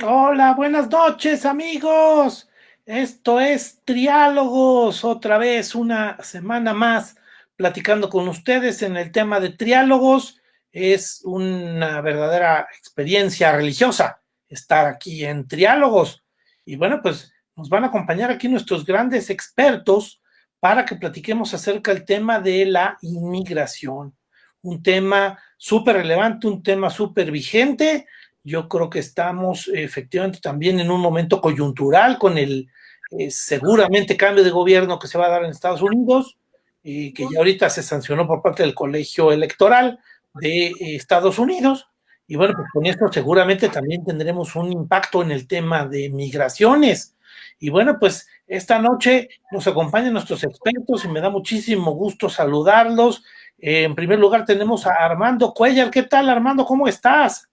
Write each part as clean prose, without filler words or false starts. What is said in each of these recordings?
Hola, buenas noches, amigos. Esto es Triálogos, otra vez una semana más platicando con ustedes en el tema de triálogos. Es una verdadera experiencia religiosa estar aquí en Triálogos. Y bueno, pues nos van a acompañar aquí nuestros grandes expertos para que platiquemos acerca del tema de la inmigración. Un tema súper relevante, un tema súper vigente. Yo creo que estamos efectivamente también en un momento coyuntural con el seguramente cambio de gobierno que se va a dar en Estados Unidos, que ya ahorita se sancionó por parte del colegio electoral de Estados Unidos. Y bueno, pues con esto seguramente también tendremos un impacto en el tema de migraciones. Y bueno, pues esta noche nos acompañan nuestros expertos y me da muchísimo gusto saludarlos. En primer lugar tenemos a Armando Cuellar. ¿Qué tal, Armando? ¿Cómo estás?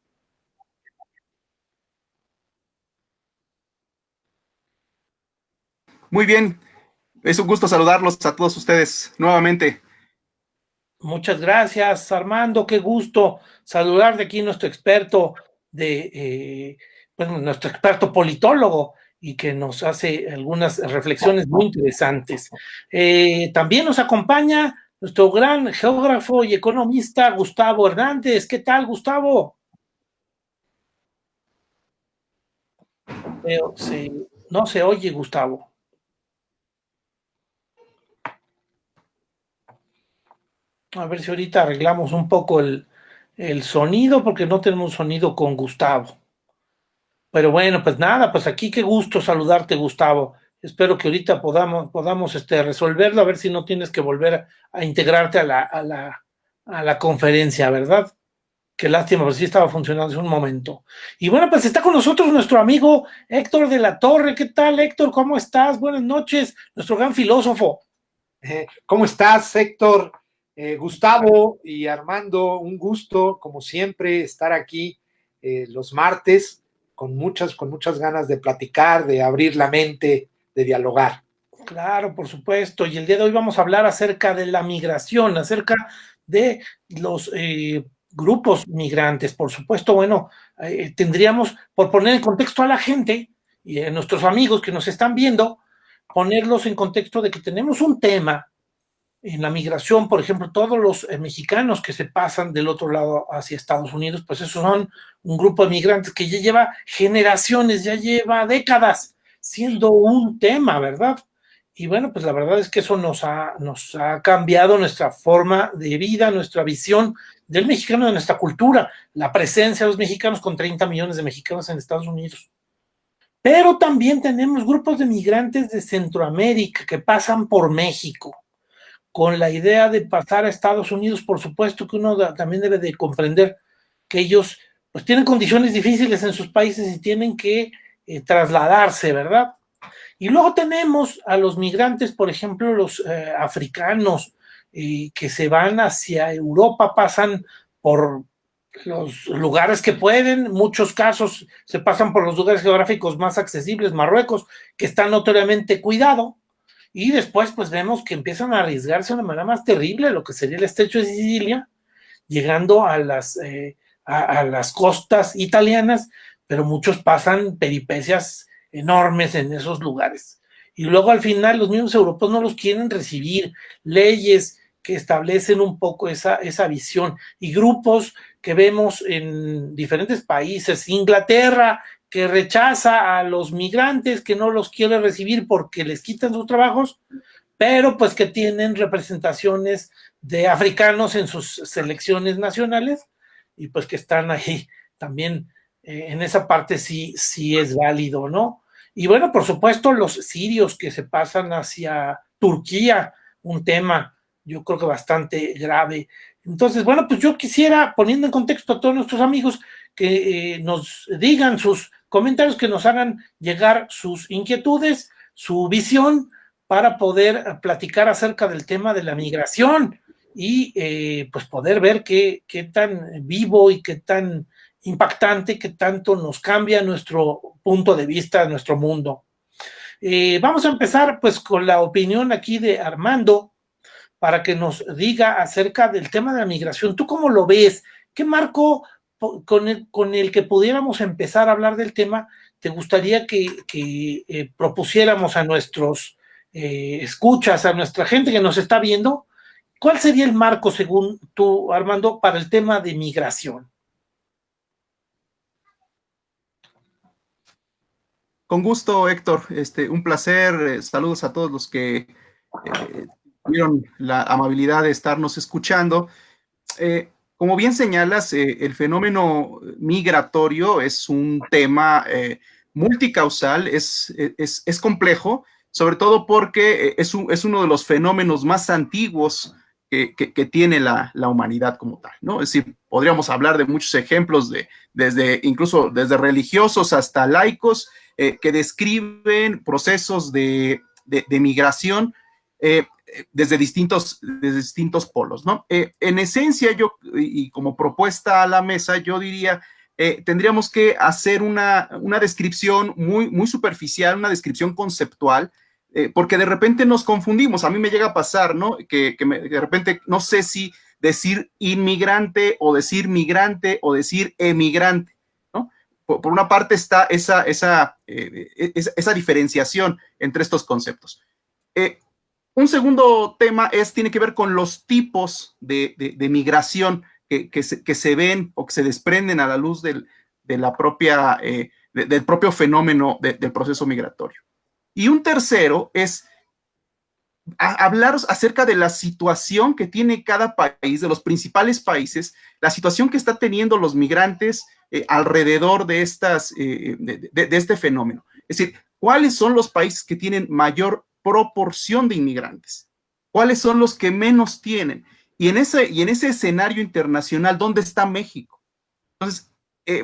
Muy bien, es un gusto saludarlos a todos ustedes nuevamente. Muchas gracias, Armando. Qué gusto saludar de aquí nuestro experto pues nuestro experto politólogo y que nos hace algunas reflexiones muy interesantes. También nos acompaña nuestro gran geógrafo y economista Gustavo Hernández. ¿Qué tal, Gustavo? No se oye, Gustavo. A ver si ahorita arreglamos un poco el sonido, porque no tenemos sonido con Gustavo. Pero bueno, pues nada, pues aquí qué gusto saludarte, Gustavo. Espero que ahorita podamos resolverlo, a ver si no tienes que volver a integrarte a la conferencia, ¿verdad? Qué lástima, pero sí estaba funcionando hace un momento. Y bueno, pues está con nosotros nuestro amigo Héctor de la Torre. ¿Qué tal, Héctor? ¿Cómo estás? Buenas noches, nuestro gran filósofo. ¿Cómo estás, Héctor? Gustavo y Armando, un gusto, como siempre, estar aquí los martes con muchas ganas de platicar, de abrir la mente, de dialogar. Claro, por supuesto. Y el día de hoy vamos a hablar acerca de la migración, acerca de los grupos migrantes. Por supuesto, bueno, tendríamos, por poner en contexto a la gente y a nuestros amigos que nos están viendo, ponerlos en contexto de que tenemos un tema en la migración, por ejemplo, todos los mexicanos que se pasan del otro lado hacia Estados Unidos, pues esos son un grupo de migrantes que ya lleva generaciones, ya lleva décadas siendo un tema, ¿verdad? Y bueno, pues la verdad es que eso nos ha cambiado nuestra forma de vida, nuestra visión del mexicano, de nuestra cultura, la presencia de los mexicanos con 30 millones de mexicanos en Estados Unidos. Pero también tenemos grupos de migrantes de Centroamérica que pasan por México con la idea de pasar a Estados Unidos. Por supuesto que uno también debe de comprender que ellos pues tienen condiciones difíciles en sus países y tienen que trasladarse, ¿verdad? Y luego tenemos a los migrantes, por ejemplo, los africanos que se van hacia Europa, pasan por los lugares que pueden, muchos casos se pasan por los lugares geográficos más accesibles, Marruecos, que está notoriamente cuidado, y después pues vemos que empiezan a arriesgarse de una manera más terrible lo que sería el estrecho de Sicilia, llegando a las costas italianas, pero muchos pasan peripecias enormes en esos lugares. Y luego al final los mismos europeos no los quieren recibir, leyes que establecen un poco esa visión y grupos que vemos en diferentes países, Inglaterra, que rechaza a los migrantes, que no los quiere recibir porque les quitan sus trabajos, pero pues que tienen representaciones de africanos en sus selecciones nacionales y pues que están ahí también en esa parte sí es válido, ¿no? Y bueno, por supuesto, los sirios que se pasan hacia Turquía, un tema yo creo que bastante grave. Entonces, bueno, pues yo quisiera, poniendo en contexto a todos nuestros amigos, que nos digan sus comentarios, que nos hagan llegar sus inquietudes, su visión, para poder platicar acerca del tema de la migración y pues poder ver qué tan vivo y qué tan impactante, qué tanto nos cambia nuestro punto de vista, nuestro mundo. Vamos a empezar pues con la opinión aquí de Armando para que nos diga acerca del tema de la migración. ¿Tú cómo lo ves? ¿Qué marco con el que pudiéramos empezar a hablar del tema te gustaría que propusiéramos a nuestros escuchas, a nuestra gente que nos está viendo? ¿Cuál sería el marco, según tú, Armando, para el tema de migración? Con gusto, Héctor. Un placer. Saludos a todos los que tuvieron la amabilidad de estarnos escuchando. Como bien señalas, el fenómeno migratorio es un tema multicausal, es complejo, sobre todo porque es uno de los fenómenos más antiguos que tiene la humanidad como tal, ¿no? Es decir, podríamos hablar de muchos ejemplos, incluso desde religiosos hasta laicos, que describen procesos de migración desde distintos polos, ¿no? En esencia, y como propuesta a la mesa, yo diría, tendríamos que hacer una descripción muy superficial, una descripción conceptual, porque de repente nos confundimos. A mí me llega a pasar, ¿no? De repente no sé si decir inmigrante o decir migrante o decir emigrante, ¿no? Por una parte está esa diferenciación entre estos conceptos. Un segundo tema tiene que ver con los tipos de migración que se ven o que se desprenden a la luz del propio fenómeno del proceso migratorio. Y un tercero es hablar acerca de la situación que tiene cada país, de los principales países, la situación que está teniendo los migrantes alrededor de este fenómeno. Es decir, ¿cuáles son los países que tienen mayor proporción de inmigrantes? ¿Cuáles son los que menos tienen? Y en ese escenario internacional, ¿dónde está México? Entonces,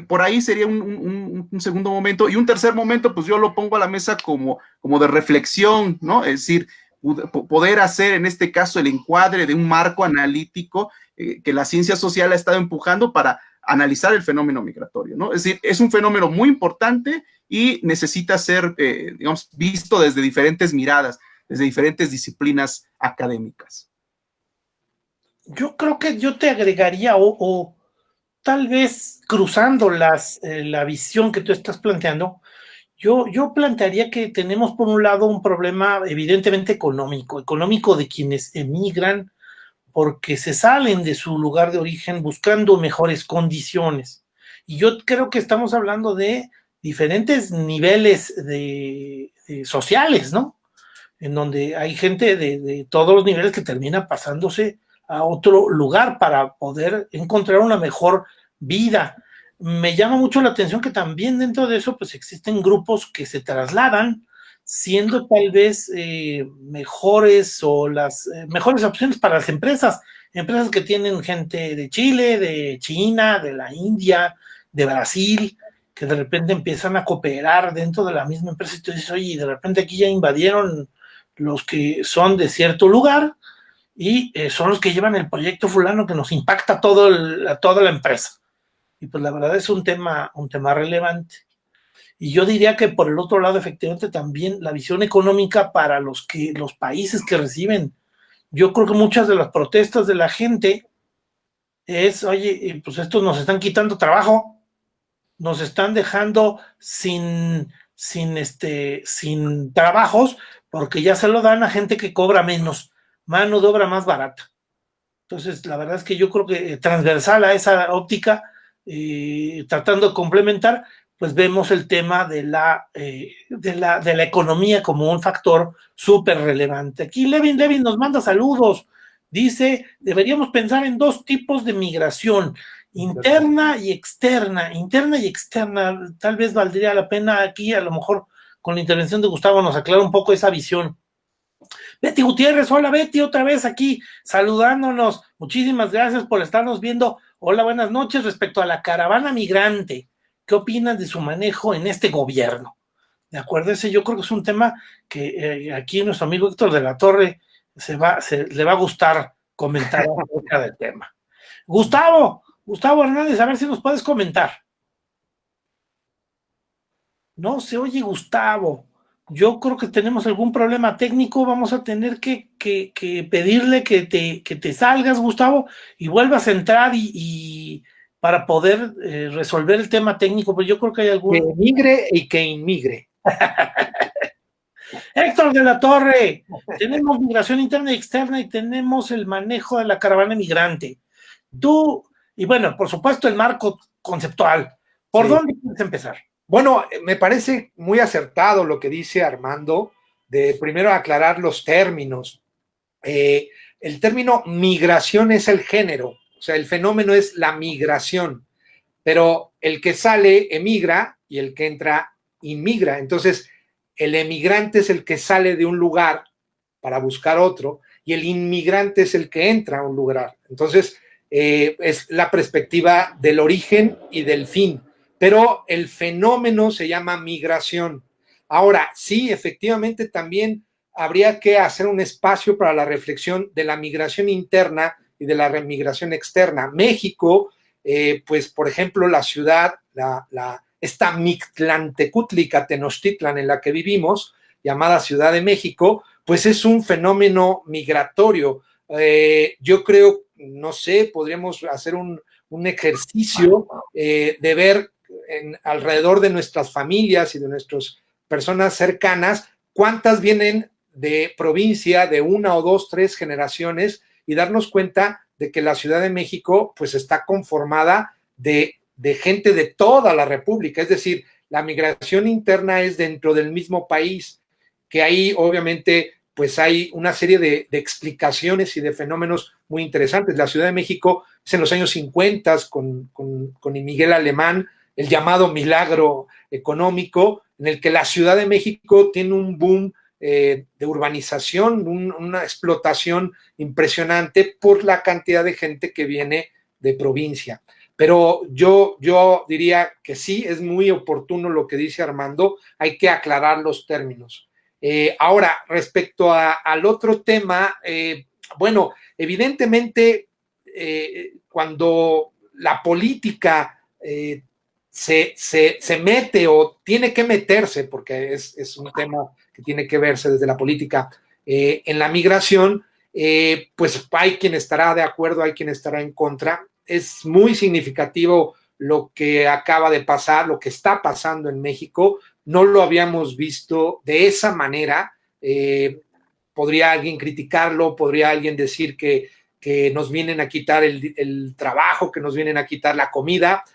por ahí sería un segundo momento. Y un tercer momento, pues yo lo pongo a la mesa como de reflexión, ¿no? Es decir, poder hacer en este caso el encuadre de un marco analítico que la ciencia social ha estado empujando para analizar el fenómeno migratorio, ¿no? Es decir, es un fenómeno muy importante y necesita ser, digamos, visto desde diferentes miradas, desde diferentes disciplinas académicas. Yo creo que yo te agregaría, o tal vez cruzando la visión que tú estás planteando, yo plantearía que tenemos por un lado un problema evidentemente económico de quienes emigran porque se salen de su lugar de origen buscando mejores condiciones. Y yo creo que estamos hablando de diferentes niveles sociales, ¿no? En donde hay gente de todos los niveles que termina pasándose a otro lugar para poder encontrar una mejor vida. Me llama mucho la atención que también dentro de eso pues existen grupos que se trasladan siendo tal vez mejores o las mejores opciones para las empresas que tienen gente de Chile, de China, de la India, de Brasil, que de repente empiezan a cooperar dentro de la misma empresa y tú dices, oye, de repente aquí ya invadieron los que son de cierto lugar y son los que llevan el proyecto fulano que nos impacta a toda la empresa. Y pues la verdad es un tema relevante. Y yo diría que por el otro lado, efectivamente, también la visión económica para los países que reciben. Yo creo que muchas de las protestas de la gente es, oye, pues estos nos están quitando trabajo, nos están dejando sin trabajos porque ya se lo dan a gente que cobra menos, mano de obra más barata. Entonces, la verdad es que yo creo que transversal a esa óptica, tratando de complementar, pues vemos el tema de la economía como un factor súper relevante. Aquí Levin nos manda saludos. Dice, deberíamos pensar en dos tipos de migración, interna y externa. Interna y externa, tal vez valdría la pena aquí, a lo mejor con la intervención de Gustavo nos aclara un poco esa visión. Betty Gutiérrez, hola Betty, otra vez aquí saludándonos. Muchísimas gracias por estarnos viendo. Hola, buenas noches. Respecto a la caravana migrante, ¿qué opinas de su manejo en este gobierno? De acuerdo, ese yo creo que es un tema que aquí nuestro amigo Héctor de la Torre le va a gustar comentar acerca del tema. Gustavo Hernández, a ver si nos puedes comentar. No se oye Gustavo. Yo creo que tenemos algún problema técnico, vamos a tener que pedirle que te salgas, Gustavo, y vuelvas a entrar y para poder resolver el tema técnico, pero yo creo que hay Que algún... emigre y que inmigre. Héctor de la Torre, tenemos migración interna y externa y tenemos el manejo de la caravana migrante. Tú, y bueno, por supuesto el marco conceptual, ¿por Sí. dónde quieres empezar? Bueno, me parece muy acertado lo que dice Armando, de primero aclarar los términos. El término migración es el género, o sea, el fenómeno es la migración, pero el que sale emigra y el que entra inmigra. Entonces, el emigrante es el que sale de un lugar para buscar otro y el inmigrante es el que entra a un lugar. Entonces, es la perspectiva del origen y del fin, pero el fenómeno se llama migración. Ahora, sí, efectivamente también habría que hacer un espacio para la reflexión de la migración interna y de la migración externa. México, pues, por ejemplo, la ciudad, esta Mictlantecutlica, Tenochtitlan, en la que vivimos, llamada Ciudad de México, pues es un fenómeno migratorio. Yo creo, no sé, podríamos hacer un ejercicio de ver alrededor de nuestras familias y de nuestras personas cercanas, cuántas vienen de provincia de una o dos, tres generaciones y darnos cuenta de que la Ciudad de México pues está conformada de gente de toda la República, es decir, la migración interna es dentro del mismo país, que ahí obviamente pues hay una serie de explicaciones y de fenómenos muy interesantes. La Ciudad de México es en los años 50 con Miguel Alemán, el llamado milagro económico, en el que la Ciudad de México tiene un boom de urbanización, una explotación impresionante por la cantidad de gente que viene de provincia. Pero yo diría que sí, es muy oportuno lo que dice Armando, hay que aclarar los términos. Ahora, respecto al otro tema, bueno, evidentemente, cuando la política se mete o tiene que meterse, porque es un tema que tiene que verse desde la política, en la migración, pues hay quien estará de acuerdo, hay quien estará en contra. Es muy significativo lo que acaba de pasar, lo que está pasando en México. No lo habíamos visto de esa manera. Podría alguien criticarlo, podría alguien decir que nos vienen a quitar el trabajo, que nos vienen a quitar la comida.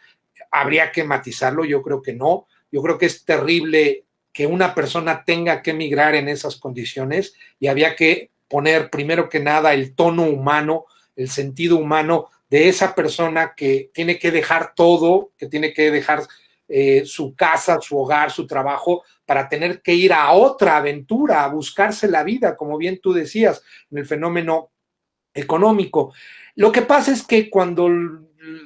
Habría que matizarlo, yo creo que no. Yo creo que es terrible que una persona tenga que emigrar en esas condiciones y había que poner primero que nada el tono humano, el sentido humano de esa persona que tiene que dejar todo, que tiene que dejar su casa, su hogar, su trabajo, para tener que ir a otra aventura, a buscarse la vida, como bien tú decías, en el fenómeno económico. Lo que pasa es que cuando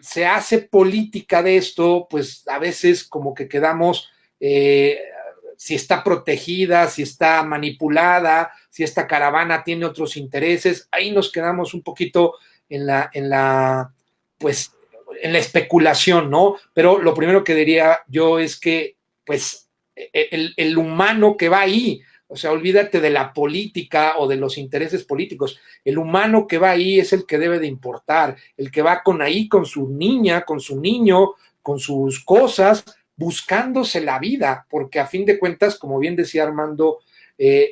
se hace política de esto, pues a veces como que quedamos, si está protegida, si está manipulada, si esta caravana tiene otros intereses, ahí nos quedamos un poquito pues, en la especulación, ¿no? Pero lo primero que diría yo es que, pues, el humano que va ahí, o sea, olvídate de la política o de los intereses políticos. El humano que va ahí es el que debe de importar, el que va con su niña, con su niño, con sus cosas, buscándose la vida, porque a fin de cuentas, como bien decía Armando,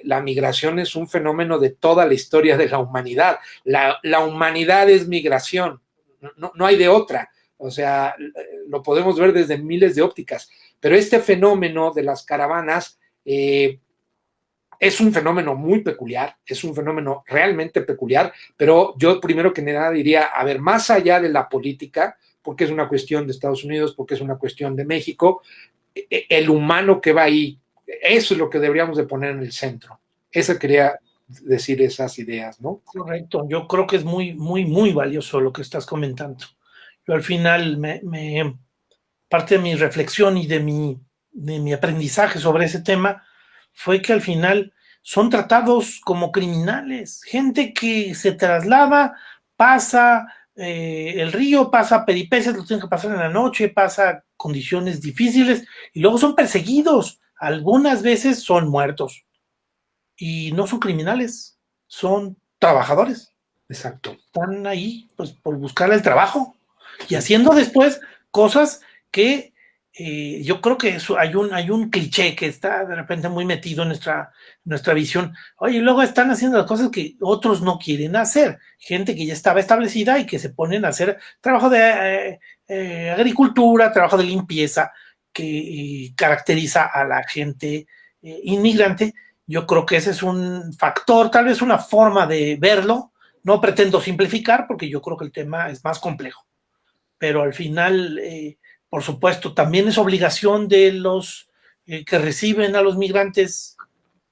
la migración es un fenómeno de toda la historia de la humanidad. La humanidad es migración, no hay de otra. O sea, lo podemos ver desde miles de ópticas. Pero este fenómeno de las caravanas es un fenómeno muy peculiar, es un fenómeno realmente peculiar, pero yo primero que nada diría, a ver, más allá de la política, porque es una cuestión de Estados Unidos, porque es una cuestión de México, el humano que va ahí, eso es lo que deberíamos de poner en el centro. Eso quería decir, esas ideas, ¿no? Correcto, yo creo que es muy, muy, muy valioso lo que estás comentando. Yo al final parte de mi reflexión y de mi aprendizaje sobre ese tema fue que al final son tratados como criminales, gente que se traslada, pasa el río, pasa peripecias, lo tienen que pasar en la noche, pasa condiciones difíciles y luego son perseguidos, algunas veces son muertos y no son criminales, son trabajadores. Exacto. Están ahí pues por buscar el trabajo. y haciendo después cosas que yo creo que eso, hay un cliché que está de repente muy metido en nuestra visión. Oye, luego están haciendo las cosas que otros no quieren hacer. Gente que ya estaba establecida y que se ponen a hacer trabajo de agricultura, trabajo de limpieza, que caracteriza a la gente inmigrante. Yo creo que ese es un factor, tal vez una forma de verlo. No pretendo simplificar porque yo creo que el tema es más complejo. Pero al final... por supuesto, también es obligación de los que reciben a los migrantes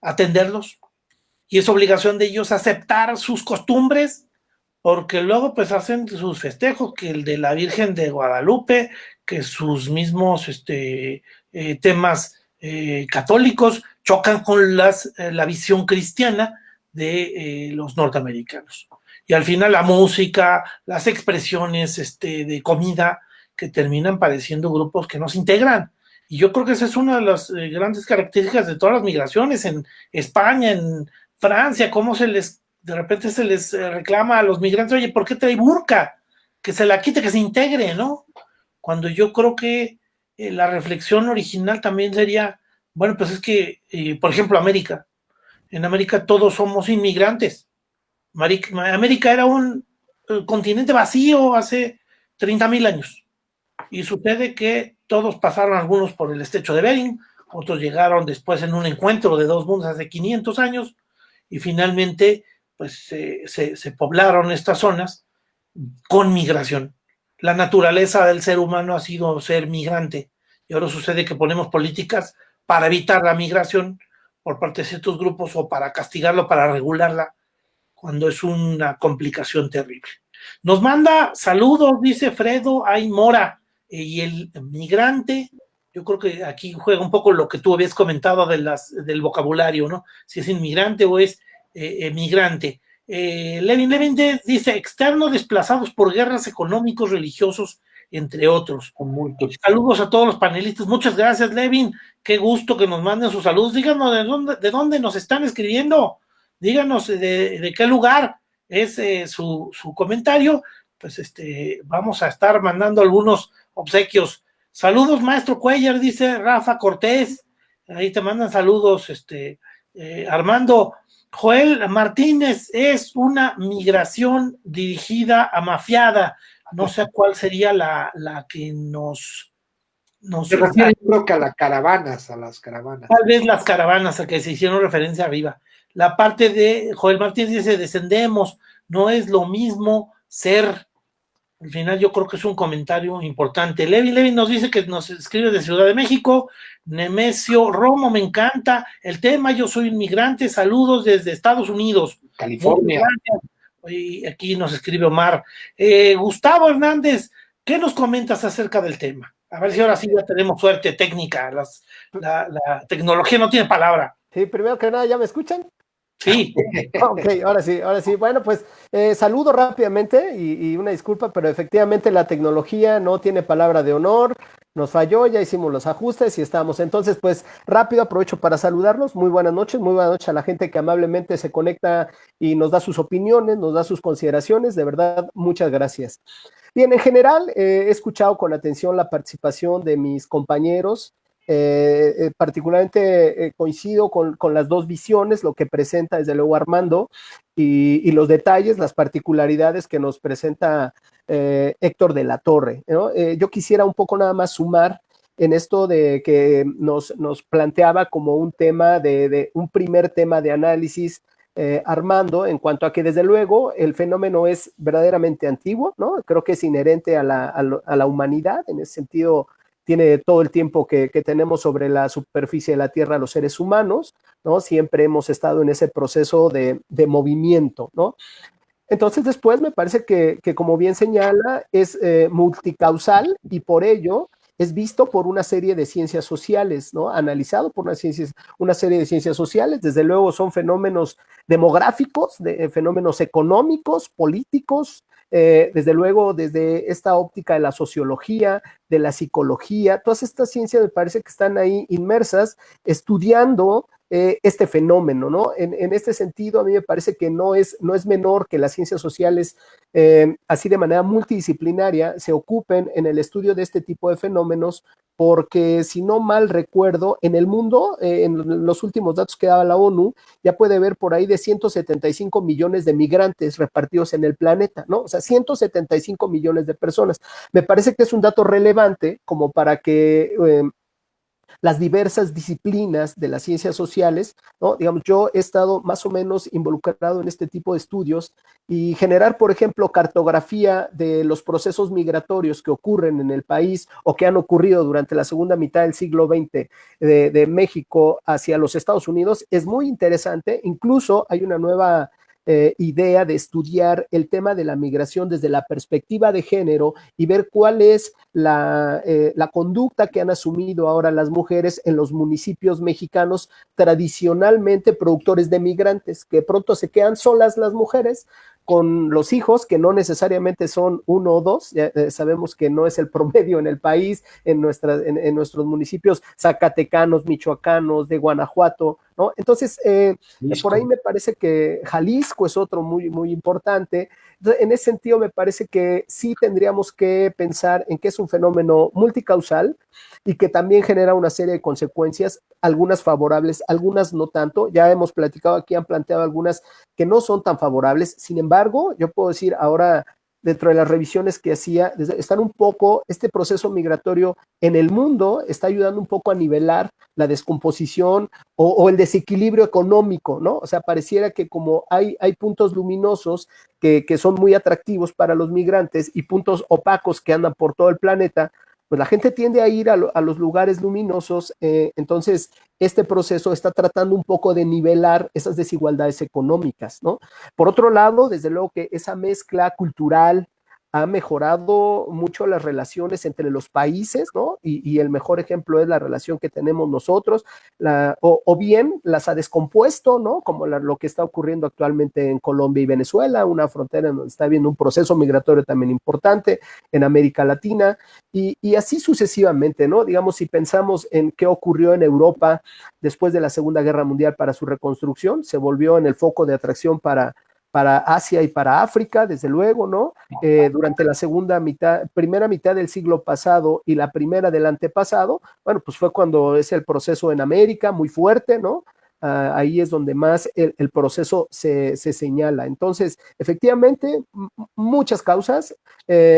atenderlos, y es obligación de ellos aceptar sus costumbres, porque luego pues hacen sus festejos, que el de la Virgen de Guadalupe, que sus mismos temas católicos chocan con la visión cristiana de los norteamericanos. Y al final la música, las expresiones de comida, que terminan pareciendo grupos que no se integran. Y yo creo que esa es una de las grandes características de todas las migraciones en España, en Francia, cómo de repente se les reclama a los migrantes, oye, ¿por qué trae burka? Que se la quite, que se integre, ¿no? Cuando yo creo que la reflexión original también sería, bueno, pues es que, por ejemplo, en América todos somos inmigrantes. América era un continente vacío hace 30,000 años. Y sucede que todos pasaron, algunos por el estrecho de Bering, otros llegaron después en un encuentro de dos mundos hace 500 años, y finalmente pues se poblaron estas zonas con migración. La naturaleza del ser humano ha sido ser migrante, y ahora sucede que ponemos políticas para evitar la migración por parte de ciertos grupos o para castigarlo, para regularla, cuando es una complicación terrible. Nos manda saludos, dice Fredo Aymora. Y el migrante, yo creo que aquí juega un poco lo que tú habías comentado del vocabulario, ¿no? Si es inmigrante o es migrante. Levin dice, externos desplazados por guerras económicos, religiosos, entre otros. Saludos a todos los panelistas. Muchas gracias, Levin. Qué gusto que nos manden sus saludos. Díganos de dónde nos están escribiendo. Díganos de qué lugar es su comentario. Pues vamos a estar mandando algunos obsequios. Saludos, maestro Cuellar, dice Rafa Cortés. Ahí te mandan saludos, Armando. Joel Martínez, es una migración dirigida a mafiada. No sé cuál sería la que nos se refiere, yo creo que a las caravanas. Tal vez las caravanas a que se hicieron referencia arriba. La parte de Joel Martínez dice, descendemos, no es lo mismo ser. Al final yo creo que es un comentario importante. Levi nos dice que nos escribe de Ciudad de México. Nemesio Romo, me encanta el tema, yo soy inmigrante, saludos desde Estados Unidos, California. Y aquí nos escribe Omar. Gustavo Hernández, ¿qué nos comentas acerca del tema? A ver si ahora sí ya tenemos suerte técnica. La tecnología no tiene palabra. Sí, primero que nada, ¿ya me escuchan? Sí. Ok, ahora sí. Bueno, pues saludo rápidamente y una disculpa, pero efectivamente la tecnología no tiene palabra de honor, nos falló, ya hicimos los ajustes y estamos. Entonces, pues rápido aprovecho para saludarlos. Muy buenas noches a la gente que amablemente se conecta y nos da sus opiniones, nos da sus consideraciones. De verdad, muchas gracias. Bien, en general, he escuchado con atención la participación de mis compañeros. Particularmente coincido con las dos visiones, lo que presenta desde luego Armando y los detalles, las particularidades que nos presenta Héctor de la Torre, ¿no? Yo quisiera un poco nada más sumar en esto de que nos planteaba como un tema de un primer tema de análisis Armando, en cuanto a que desde luego el fenómeno es verdaderamente antiguo, ¿no? Creo que es inherente a la humanidad, en ese sentido tiene todo el tiempo que tenemos sobre la superficie de la Tierra los seres humanos, ¿no? Siempre hemos estado en ese proceso de movimiento, ¿no? Entonces después me parece que como bien señala, es multicausal y por ello es visto por una serie de ciencias sociales, ¿no? Analizado por una serie de ciencias sociales. Desde luego son fenómenos demográficos, fenómenos económicos, políticos, desde luego desde esta óptica de la sociología, de la psicología, todas estas ciencias me parece que están ahí inmersas, estudiando este fenómeno, ¿no? En este sentido, a mí me parece que no es menor que las ciencias sociales, así de manera multidisciplinaria, se ocupen en el estudio de este tipo de fenómenos, porque si no mal recuerdo, en el mundo, en los últimos datos que daba la ONU, ya puede haber por ahí de 175 millones de migrantes repartidos en el planeta, ¿no? O sea, 175 millones de personas. Me parece que es un dato relevante como para que las diversas disciplinas de las ciencias sociales, ¿no? Digamos, yo he estado más o menos involucrado en este tipo de estudios y generar, por ejemplo, cartografía de los procesos migratorios que ocurren en el país o que han ocurrido durante la segunda mitad del siglo XX de México hacia los Estados Unidos es muy interesante. Incluso hay una nueva idea de estudiar el tema de la migración desde la perspectiva de género y ver cuál es la conducta que han asumido ahora las mujeres en los municipios mexicanos tradicionalmente productores de migrantes, que pronto se quedan solas las mujeres con los hijos, que no necesariamente son uno o dos, ya sabemos que no es el promedio en el país, en nuestros municipios zacatecanos, michoacanos, de Guanajuato, ¿no? Entonces, por ahí me parece que Jalisco es otro muy, muy importante. Entonces, en ese sentido, me parece que sí tendríamos que pensar en que es un fenómeno multicausal y que también genera una serie de consecuencias, algunas favorables, algunas no tanto. Ya hemos platicado aquí, han planteado algunas que no son tan favorables. Sin embargo, yo puedo decir ahora, dentro de las revisiones que hacía, están un poco, este proceso migratorio en el mundo está ayudando un poco a nivelar la descomposición o el desequilibrio económico, ¿no? O sea, pareciera que como hay puntos luminosos que son muy atractivos para los migrantes y puntos opacos que andan por todo el planeta, pues la gente tiende a ir a los lugares luminosos, entonces este proceso está tratando un poco de nivelar esas desigualdades económicas, ¿no? Por otro lado, desde luego que esa mezcla cultural ha mejorado mucho las relaciones entre los países, ¿no? Y el mejor ejemplo es la relación que tenemos nosotros, o bien las ha descompuesto, ¿no? Como lo que está ocurriendo actualmente en Colombia y Venezuela, una frontera en donde está habiendo un proceso migratorio también importante en América Latina, y así sucesivamente, ¿no? Digamos, si pensamos en qué ocurrió en Europa después de la Segunda Guerra Mundial para su reconstrucción, se volvió en el foco de atracción para Asia y para África, desde luego, ¿no? Durante la primera mitad del siglo pasado y la primera del antepasado, bueno, pues fue cuando es el proceso en América muy fuerte, ¿no? Ahí es donde más el proceso se señala. Entonces, efectivamente, muchas causas,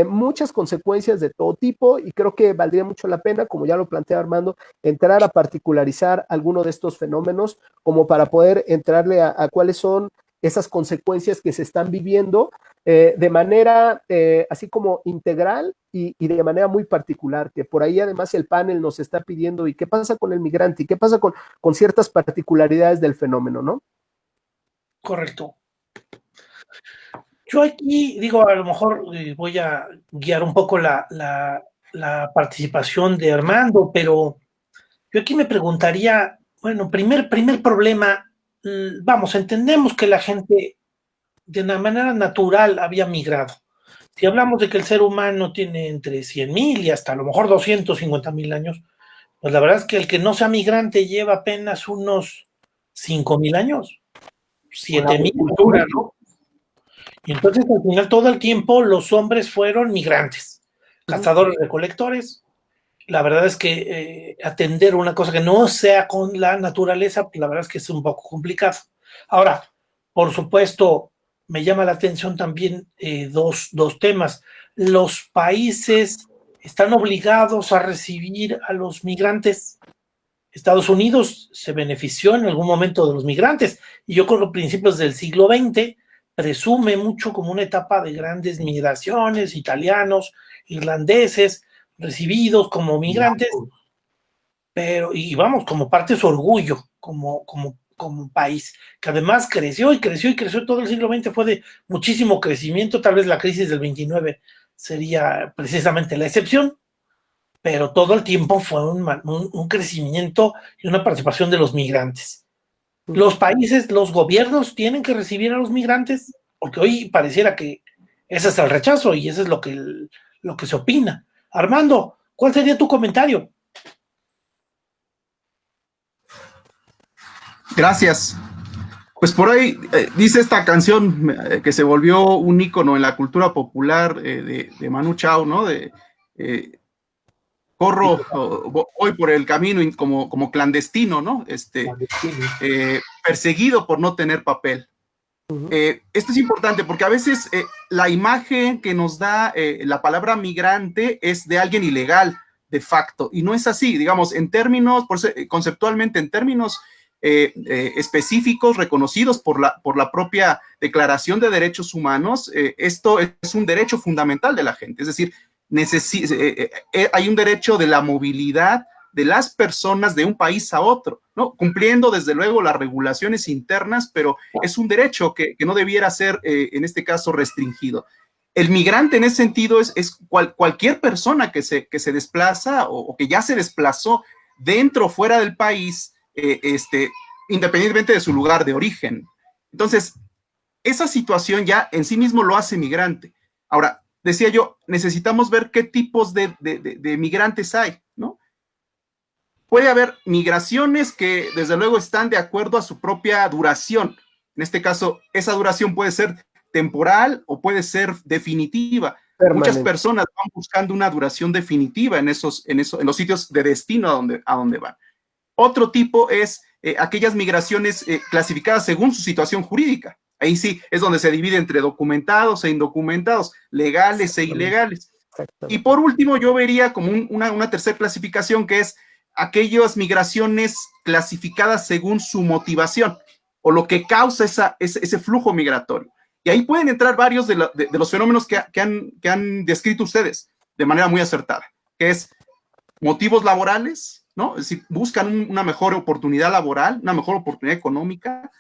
muchas consecuencias de todo tipo, y creo que valdría mucho la pena, como ya lo plantea Armando, entrar a particularizar alguno de estos fenómenos como para poder entrarle a cuáles son esas consecuencias que se están viviendo de manera así como integral y de manera muy particular, que por ahí además el panel nos está pidiendo, ¿y qué pasa con el migrante? ¿Y qué pasa con ciertas particularidades del fenómeno, no? Correcto. Yo aquí digo, a lo mejor voy a guiar un poco la participación de Armando, pero yo aquí me preguntaría, bueno, primer problema, vamos, entendemos que la gente de una manera natural había migrado. Si hablamos de que el ser humano tiene entre 100,000 y hasta a lo mejor 250,000 años, pues la verdad es que el que no sea migrante lleva apenas unos 5,000 años, 7,000, ¿no? Y entonces al final todo el tiempo los hombres fueron migrantes, cazadores recolectores. La verdad es que atender una cosa que no sea con la naturaleza, pues la verdad es que es un poco complicado. Ahora, por supuesto, me llama la atención también dos temas. Los países están obligados a recibir a los migrantes. Estados Unidos se benefició en algún momento de los migrantes, y yo creo que a principios del siglo XX presume mucho como una etapa de grandes migraciones, italianos, irlandeses, recibidos como migrantes, pero, y vamos, como parte de su orgullo, como país, que además creció y creció y creció. Todo el siglo XX fue de muchísimo crecimiento. Tal vez la crisis del 29 sería precisamente la excepción, pero todo el tiempo fue un crecimiento y una participación de los migrantes. Los países, los gobiernos tienen que recibir a los migrantes, porque hoy pareciera que ese es el rechazo y eso es lo que se opina. Armando, ¿cuál sería tu comentario? Gracias. Pues por ahí dice esta canción que se volvió un ícono en la cultura popular de Manu Chao, ¿no? Eh, corro, voy por el camino como clandestino, ¿no? Perseguido por no tener papel. Esto es importante porque a veces la imagen que nos da la palabra migrante es de alguien ilegal, de facto, y no es así, digamos, en términos, conceptualmente, en términos específicos reconocidos por la propia Declaración de Derechos Humanos, esto es un derecho fundamental de la gente, es decir, hay un derecho de la movilidad de las personas de un país a otro, ¿no? Cumpliendo desde luego las regulaciones internas, pero es un derecho que no debiera ser, en este caso, restringido. El migrante en ese sentido es cualquier persona que se desplaza o que ya se desplazó dentro o fuera del país, independientemente de su lugar de origen. Entonces, esa situación ya en sí mismo lo hace migrante. Ahora, decía yo, necesitamos ver qué tipos de migrantes hay, ¿no? Puede haber migraciones que desde luego están de acuerdo a su propia duración. En este caso, esa duración puede ser temporal o puede ser definitiva. Permanente. Muchas personas van buscando una duración definitiva en los sitios de destino a donde van. Otro tipo es aquellas migraciones clasificadas según su situación jurídica. Ahí sí es donde se divide entre documentados e indocumentados, legales e ilegales. Y por último, yo vería como una tercera clasificación que es aquellas migraciones clasificadas según su motivación o lo que causa ese flujo migratorio. Y ahí pueden entrar varios de los fenómenos que han descrito ustedes de manera muy acertada, que es motivos laborales, ¿no? Es decir, buscan una mejor oportunidad laboral, una mejor oportunidad económica.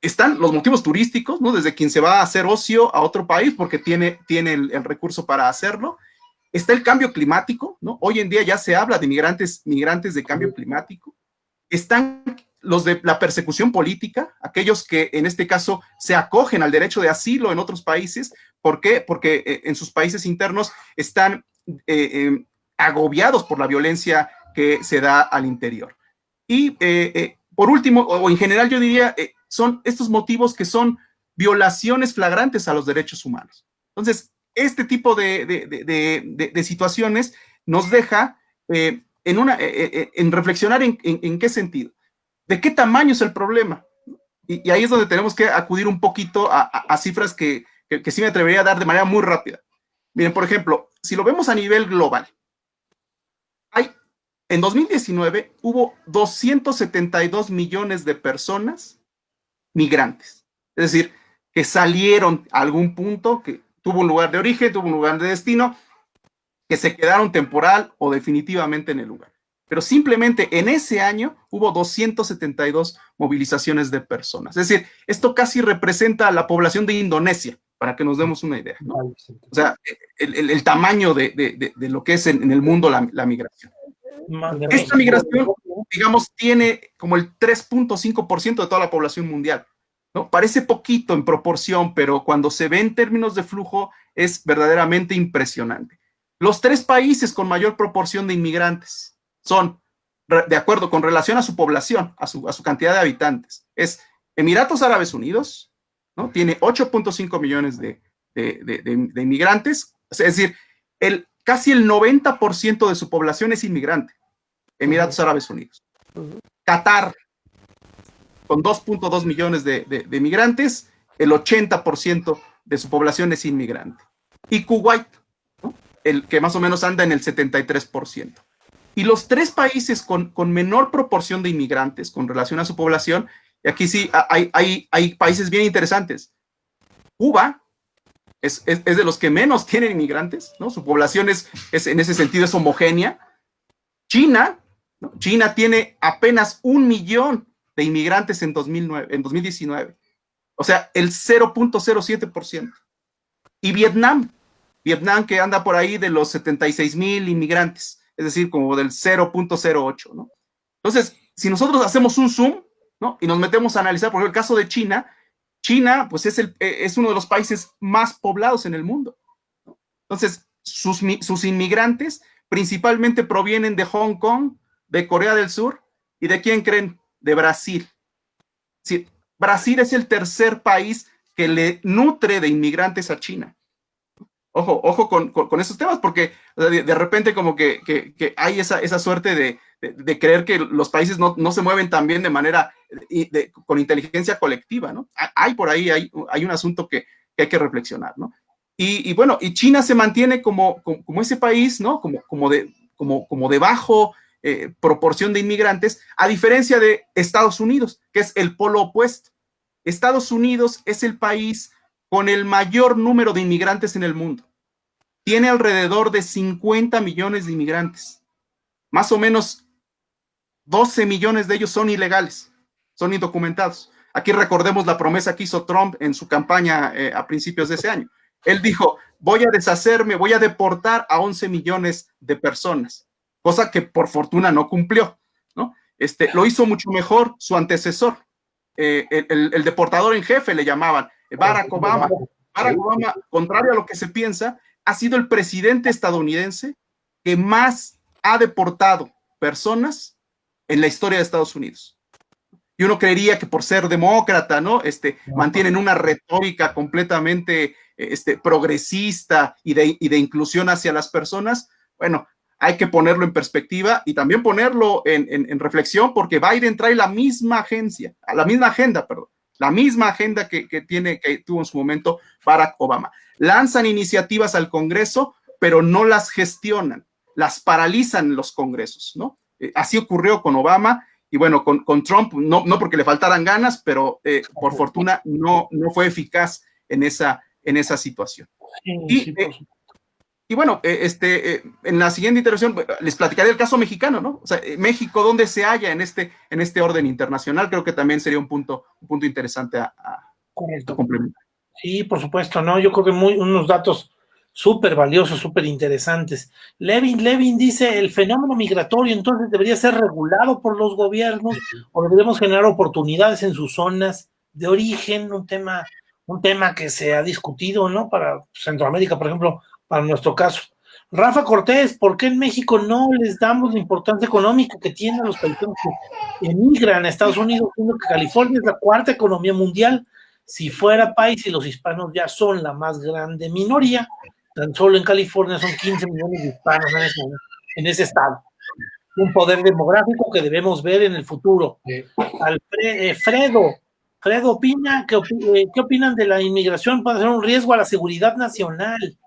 Están los motivos turísticos, ¿no? Desde quien se va a hacer ocio a otro país porque tiene el recurso para hacerlo. Está el cambio climático, ¿no? Hoy en día ya se habla de migrantes de cambio climático. Están los de la persecución política, aquellos que en este caso se acogen al derecho de asilo en otros países. ¿Por qué? Porque en sus países internos están agobiados por la violencia que se da al interior. Y por último, o en general yo diría, son estos motivos que son violaciones flagrantes a los derechos humanos. Entonces, este tipo de situaciones nos deja en reflexionar en qué sentido, de qué tamaño es el problema. Y ahí es donde tenemos que acudir un poquito a cifras que sí me atrevería a dar de manera muy rápida. Miren, por ejemplo, si lo vemos a nivel global, en 2019 hubo 272 millones de personas migrantes. Es decir, que salieron a algún punto, que tuvo un lugar de origen, tuvo un lugar de destino, que se quedaron temporal o definitivamente en el lugar. Pero simplemente en ese año hubo 272 movilizaciones de personas. Es decir, esto casi representa a la población de Indonesia, para que nos demos una idea, ¿no? O sea, el tamaño de lo que es en el mundo la migración. Esta migración, digamos, tiene como el 3.5% de toda la población mundial, ¿no? Parece poquito en proporción, pero cuando se ve en términos de flujo es verdaderamente impresionante. Los 3 países con mayor proporción de inmigrantes son, de acuerdo con relación a su población, a su cantidad de habitantes, es Emiratos Árabes Unidos, ¿no? Tiene 8.5 millones de inmigrantes, es decir, casi el 90% de su población es inmigrante. Emiratos Árabes Unidos. Qatar, con 2.2 millones de migrantes, el 80% de su población es inmigrante. Y Kuwait, ¿no? El que más o menos anda en el 73%. Y los 3 países con menor proporción de inmigrantes con relación a su población, y aquí sí hay países bien interesantes. Cuba es de los que menos tienen inmigrantes, ¿no? Su población es en ese sentido es homogénea. China tiene apenas 1 millón de inmigrantes en 2019. O sea, el 0.07%. Y Vietnam que anda por ahí de los 76,000 inmigrantes, es decir, como del 0.08, ¿no? Entonces, si nosotros hacemos un zoom, ¿no? Y nos metemos a analizar, por ejemplo, el caso de China, pues es uno de los países más poblados en el mundo, ¿no? Entonces, sus inmigrantes principalmente provienen de Hong Kong, de Corea del Sur, ¿y de quién creen? De Brasil. Sí, Brasil es el tercer país que le nutre de inmigrantes a China. Ojo con esos temas, porque de repente como que hay esa suerte de creer que los países no se mueven también de manera, con inteligencia colectiva, ¿no? Hay por ahí, hay un asunto que hay que reflexionar, ¿no? Y bueno, y China se mantiene como ese país, ¿no? Como de bajo proporción de inmigrantes, a diferencia de Estados Unidos, que es el polo opuesto. Estados Unidos es el país con el mayor número de inmigrantes en el mundo. Tiene alrededor de 50 millones de inmigrantes. Más o menos 12 millones de ellos son ilegales, son indocumentados. Aquí recordemos la promesa que hizo Trump en su campaña a principios de ese año. Él dijo, voy a deportar a 11 millones de personas, cosa que por fortuna no cumplió, ¿no? Lo hizo mucho mejor su antecesor, el deportador en jefe le llamaban, Barack Obama. Barack Obama, contrario a lo que se piensa, ha sido el presidente estadounidense que más ha deportado personas en la historia de Estados Unidos. Y uno creería que por ser demócrata, ¿no? Mantienen una retórica completamente progresista y de inclusión hacia las personas. Bueno, hay que ponerlo en perspectiva y también ponerlo en reflexión, porque Biden trae la misma agenda que tuvo en su momento Barack Obama. Lanzan iniciativas al Congreso, pero no las gestionan, las paralizan los congresos, ¿no? Así ocurrió con Obama, y bueno, con Trump, no porque le faltaran ganas, pero por fortuna no fue eficaz en esa situación. Y bueno, en la siguiente intervención les platicaré el caso mexicano, ¿no? O sea, México, ¿dónde se halla en este orden internacional? Creo que también sería un punto interesante a complementar. Sí, por supuesto, ¿no? Yo creo que unos datos súper valiosos, súper interesantes. Levin dice, el fenómeno migratorio entonces debería ser regulado por los gobiernos o deberíamos generar oportunidades en sus zonas de origen, un tema que se ha discutido, ¿no? Para Centroamérica, por ejemplo, para nuestro caso. Rafa Cortés, ¿por qué en México no les damos la importancia económica que tienen los países que emigran a Estados Unidos, siendo que California es la cuarta economía mundial? Si fuera país y los hispanos ya son la más grande minoría, tan solo en California son 15 millones de hispanos en ese estado. Un poder demográfico que debemos ver en el futuro. Fredo opina, ¿qué opinan de la inmigración? Puede ser un riesgo a la seguridad nacional.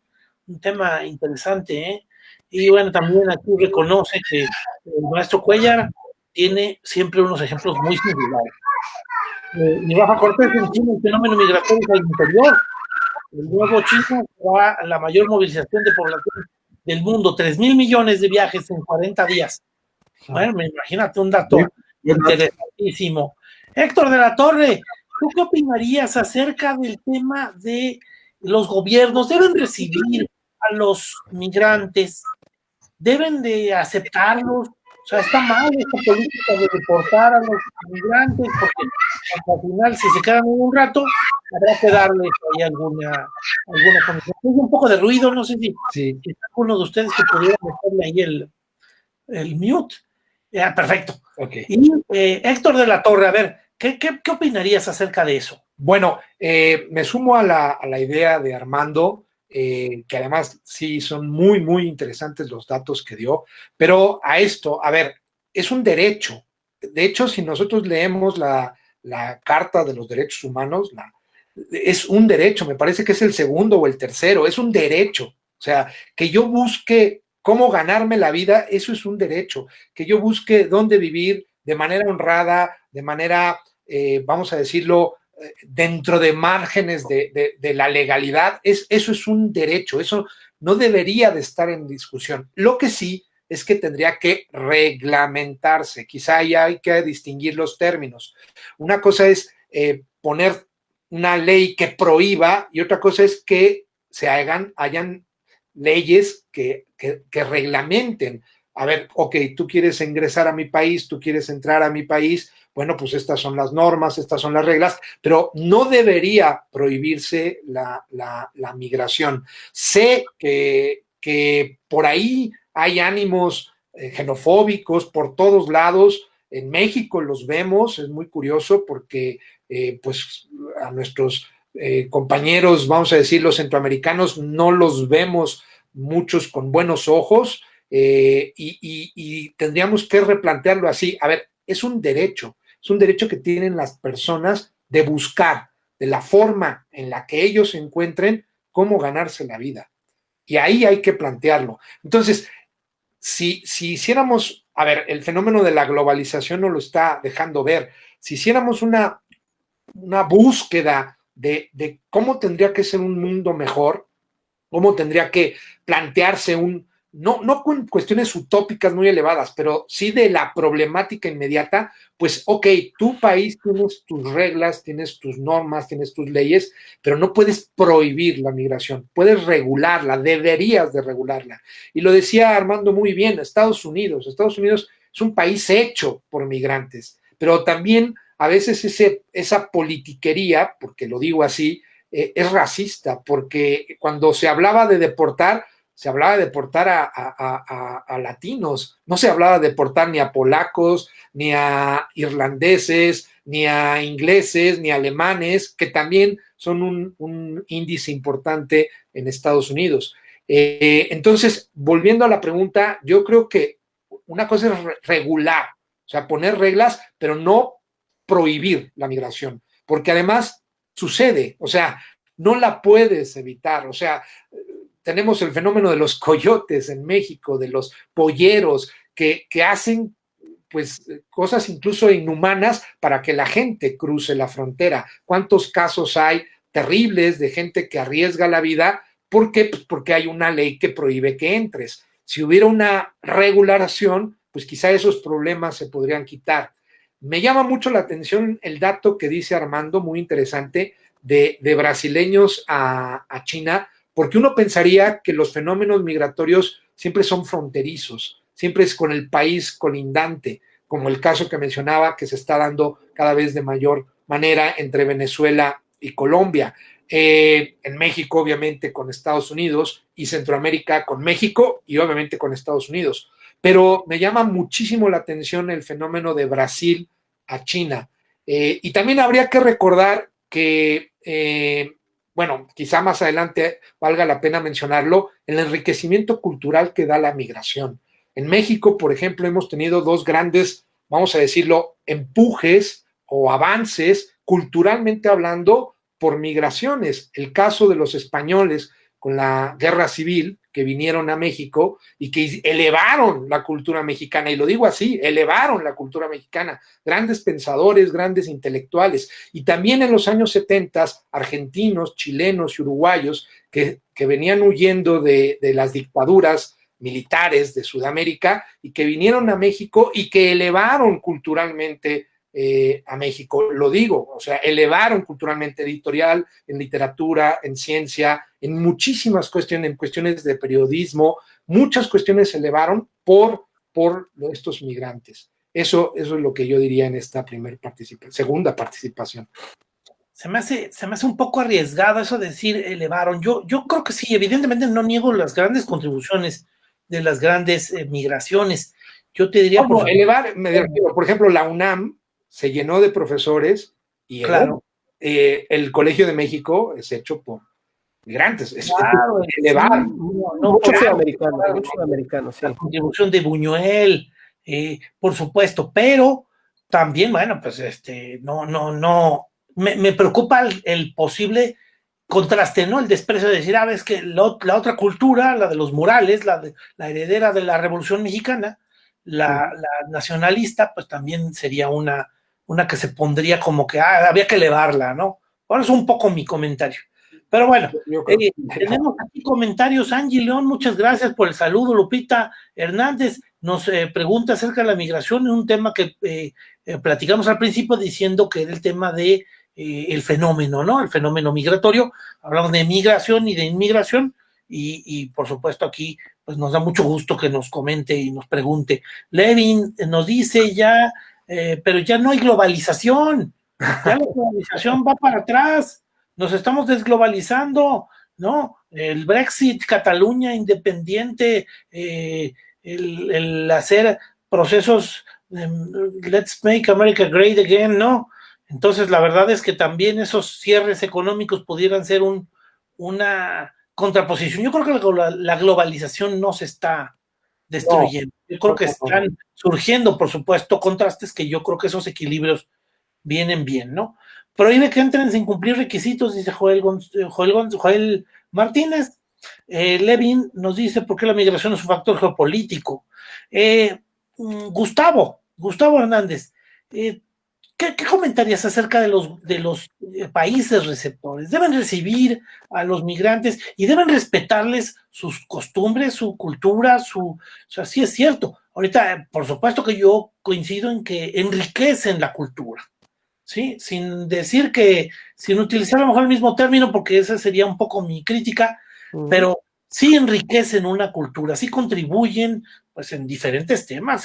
Un tema interesante, ¿eh? Y bueno, también aquí reconoce que el maestro Cuellar tiene siempre unos ejemplos muy singulares. Y Rafa Cortés en China, el fenómeno migratorio al interior. El nuevo China será la mayor movilización de población del mundo, 3,000 millones de viajes en 40 días. Bueno, imagínate un dato interesantísimo. Héctor de la Torre, ¿tú qué opinarías acerca del tema de los gobiernos? ¿Deben recibir a los migrantes? ¿Deben de aceptarlos? O sea, está mal esta política de deportar a los migrantes, porque al final, si se quedan un rato, habrá que darles ahí alguna condición. Hay un poco de ruido, no sé si alguno de ustedes que pudiera meterle ahí el mute. Perfecto. Okay. Y Héctor de la Torre, a ver, ¿qué opinarías acerca de eso? Bueno, me sumo a la idea de Armando, que además sí son muy, muy interesantes los datos que dio, pero a esto, a ver, es un derecho. De hecho, si nosotros leemos la Carta de los Derechos Humanos, es un derecho, me parece que es el segundo o el tercero, es un derecho. O sea, que yo busque cómo ganarme la vida, eso es un derecho. Que yo busque dónde vivir de manera honrada, de manera, vamos a decirlo, dentro de márgenes de la legalidad, eso es un derecho, eso no debería de estar en discusión. Lo que sí es que tendría que reglamentarse, quizá ya hay que distinguir los términos. Una cosa es poner una ley que prohíba y otra cosa es que hayan leyes que reglamenten. A ver, ok, tú quieres ingresar a mi país, tú quieres entrar a mi país, bueno, pues estas son las normas, estas son las reglas, pero no debería prohibirse la migración. Sé que por ahí hay ánimos xenofóbicos por todos lados, En México los vemos, es muy curioso porque pues a nuestros compañeros, vamos a decir, los centroamericanos, no los vemos muchos con buenos ojos y tendríamos que replantearlo así. A ver, es un derecho que tienen las personas de buscar de la forma en la que ellos se encuentren cómo ganarse la vida. Y ahí hay que plantearlo. Entonces, si hiciéramos, a ver, el fenómeno de la globalización nos lo está dejando ver, si hiciéramos una búsqueda de cómo tendría que ser un mundo mejor, cómo tendría que plantearse no con cuestiones utópicas muy elevadas, pero sí de la problemática inmediata, pues ok, tu país tienes tus reglas, tienes tus normas, tienes tus leyes, pero no puedes prohibir la migración, puedes regularla, deberías de regularla. Y lo decía Armando muy bien, Estados Unidos es un país hecho por migrantes, pero también a veces esa politiquería, porque lo digo así, es racista, porque cuando se hablaba de deportar a latinos, no se hablaba de deportar ni a polacos, ni a irlandeses, ni a ingleses, ni a alemanes, que también son un índice importante en Estados Unidos. Entonces, volviendo a la pregunta, yo creo que una cosa es regular, o sea, poner reglas, pero no prohibir la migración, porque además sucede, o sea, no la puedes evitar, o sea, tenemos el fenómeno de los coyotes en México, de los polleros, que hacen pues cosas incluso inhumanas para que la gente cruce la frontera. ¿Cuántos casos hay terribles de gente que arriesga la vida? ¿Por qué? Pues porque hay una ley que prohíbe que entres. Si hubiera una regulación, pues quizá esos problemas se podrían quitar. Me llama mucho la atención el dato que dice Armando, muy interesante, de brasileños a China, porque uno pensaría que los fenómenos migratorios siempre son fronterizos, siempre es con el país colindante, como el caso que mencionaba que se está dando cada vez de mayor manera entre Venezuela y Colombia. En México, obviamente, con Estados Unidos, y Centroamérica con México y obviamente con Estados Unidos. Pero me llama muchísimo la atención el fenómeno de Brasil a China. Y también habría que recordar que bueno, quizá más adelante valga la pena mencionarlo, el enriquecimiento cultural que da la migración. En México, por ejemplo, hemos tenido dos grandes, vamos a decirlo, empujes o avances culturalmente hablando por migraciones. El caso de los españoles con la guerra civil que vinieron a México y que elevaron la cultura mexicana, y lo digo así, elevaron la cultura mexicana, grandes pensadores, grandes intelectuales, y también en los años 70, argentinos, chilenos y uruguayos que venían huyendo de las dictaduras militares de Sudamérica y que vinieron a México y que elevaron culturalmente a México, lo digo, o sea, elevaron culturalmente editorial, en literatura, en ciencia, en muchísimas cuestiones, en cuestiones de periodismo, muchas cuestiones se elevaron por estos migrantes. Eso es lo que yo diría en esta segunda participación. Se me hace un poco arriesgado eso de decir elevaron. Yo creo que sí, evidentemente no niego las grandes contribuciones de las grandes migraciones. Yo te diría... ¿Cómo elevar? Por ejemplo, la UNAM se llenó de profesores y claro. El Colegio de México es hecho por migrantes. Claro, elevar. Sí, muchos sudamericanos, sí. La contribución de Buñuel, por supuesto, pero también, bueno, pues no, me preocupa el posible contraste, ¿no? El desprecio de decir, ves que la otra cultura, la de los murales, la heredera de la Revolución Mexicana, la nacionalista, pues también sería una que se pondría como que había que elevarla, ¿no? Ahora es un poco mi comentario. Pero bueno, tenemos aquí comentarios. Angie León, muchas gracias por el saludo. Lupita Hernández nos pregunta acerca de la migración, un tema que platicamos al principio diciendo que era el tema de el fenómeno, ¿no? El fenómeno migratorio. Hablamos de migración y de inmigración y por supuesto aquí pues nos da mucho gusto que nos comente y nos pregunte. Levin nos dice ya, pero ya no hay globalización, ya la globalización va para atrás, nos estamos desglobalizando, ¿no? El Brexit, Cataluña independiente, el hacer procesos Let's make America great again, ¿no? Entonces, la verdad es que también esos cierres económicos pudieran ser una contraposición. Yo creo que la globalización no se está destruyendo. Yo creo que están surgiendo, por supuesto, contrastes que yo creo que esos equilibrios vienen bien, ¿no? Prohíbe que entren sin cumplir requisitos, dice Joel Martínez. Levin nos dice por qué la migración es un factor geopolítico. Gustavo Hernández, ¿qué comentarías acerca de los países receptores? ¿Deben recibir a los migrantes y deben respetarles sus costumbres, su cultura, o sea, sí es cierto. Ahorita, por supuesto que yo coincido en que enriquecen la cultura, ¿sí? Sin decir sin utilizar a lo mejor el mismo término, porque esa sería un poco mi crítica, pero sí enriquecen una cultura, sí contribuyen pues en diferentes temas,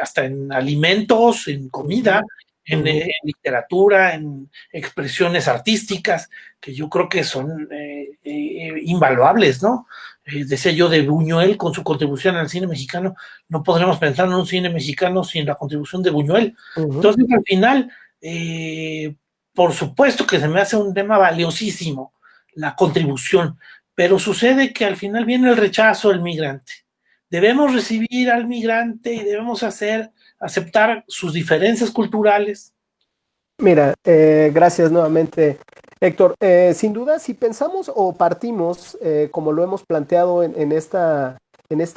hasta en alimentos, en comida, en literatura, en expresiones artísticas, que yo creo que son invaluables, ¿no? Decía yo de Buñuel con su contribución al cine mexicano, no podremos pensar en un cine mexicano sin la contribución de Buñuel. Entonces, al final, por supuesto que se me hace un tema valiosísimo, la contribución, pero sucede que al final viene el rechazo del migrante. Debemos recibir al migrante y debemos aceptar sus diferencias culturales. Mira, gracias nuevamente, Héctor. Sin duda, si pensamos o partimos, como lo hemos planteado en esta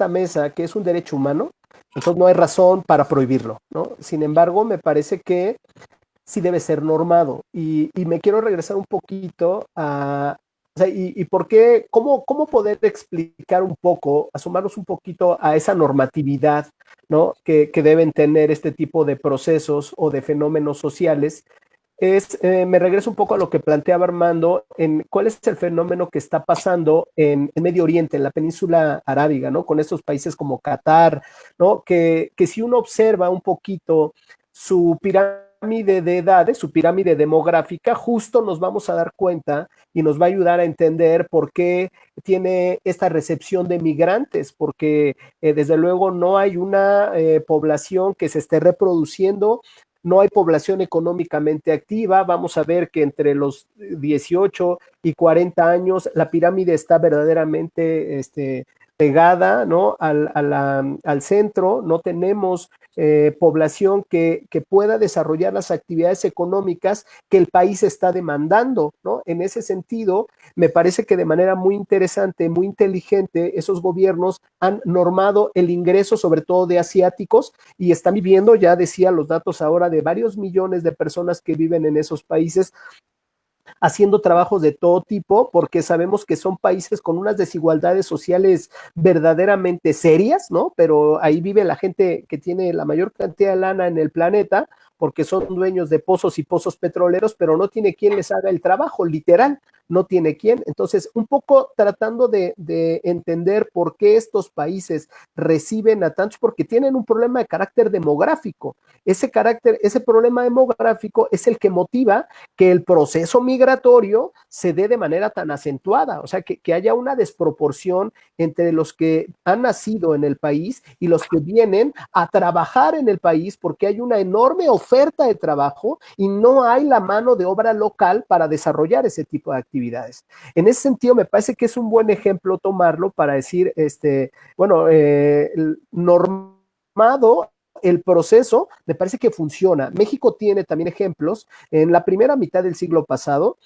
mesa, que es un derecho humano, entonces no hay razón para prohibirlo, ¿no? Sin embargo, me parece que sí debe ser normado. Y me quiero regresar un poquito a, o sea, y por qué, cómo poder explicar un poco, asomarnos un poquito a esa normatividad, ¿no? que deben tener este tipo de procesos o de fenómenos sociales. Me regreso un poco a lo que planteaba Armando, en cuál es el fenómeno que está pasando en Medio Oriente, en la península arábiga, ¿no? Con estos países como Qatar, ¿no? Que si uno observa un poquito su pirámide de edades, su pirámide demográfica, justo nos vamos a dar cuenta y nos va a ayudar a entender por qué tiene esta recepción de migrantes, porque desde luego no hay una población que se esté reproduciendo, no hay población económicamente activa. Vamos a ver que entre los 18 y 40 años la pirámide está verdaderamente pegada, ¿no? al centro. No tenemos población que pueda desarrollar las actividades económicas que el país está demandando, ¿no? En ese sentido, me parece que de manera muy interesante, muy inteligente, esos gobiernos han normado el ingreso, sobre todo de asiáticos, y están viviendo, ya decía los datos ahora, de varios millones de personas que viven en esos países, haciendo trabajos de todo tipo, porque sabemos que son países con unas desigualdades sociales verdaderamente serias, ¿no? Pero ahí vive la gente que tiene la mayor cantidad de lana en el planeta, porque son dueños de pozos y pozos petroleros, pero no tiene quien les haga el trabajo, literal, no tiene quien. Entonces, un poco tratando de entender por qué estos países reciben a tantos, porque tienen un problema de carácter demográfico. Ese problema demográfico es el que motiva que el proceso migratorio se dé de manera tan acentuada, o sea, que haya una desproporción entre los que han nacido en el país y los que vienen a trabajar en el país, porque hay una enorme oferta de trabajo y no hay la mano de obra local para desarrollar ese tipo de actividades. En ese sentido, me parece que es un buen ejemplo tomarlo para decir, normado el proceso, me parece que funciona. México tiene también ejemplos. En la primera mitad del siglo pasado,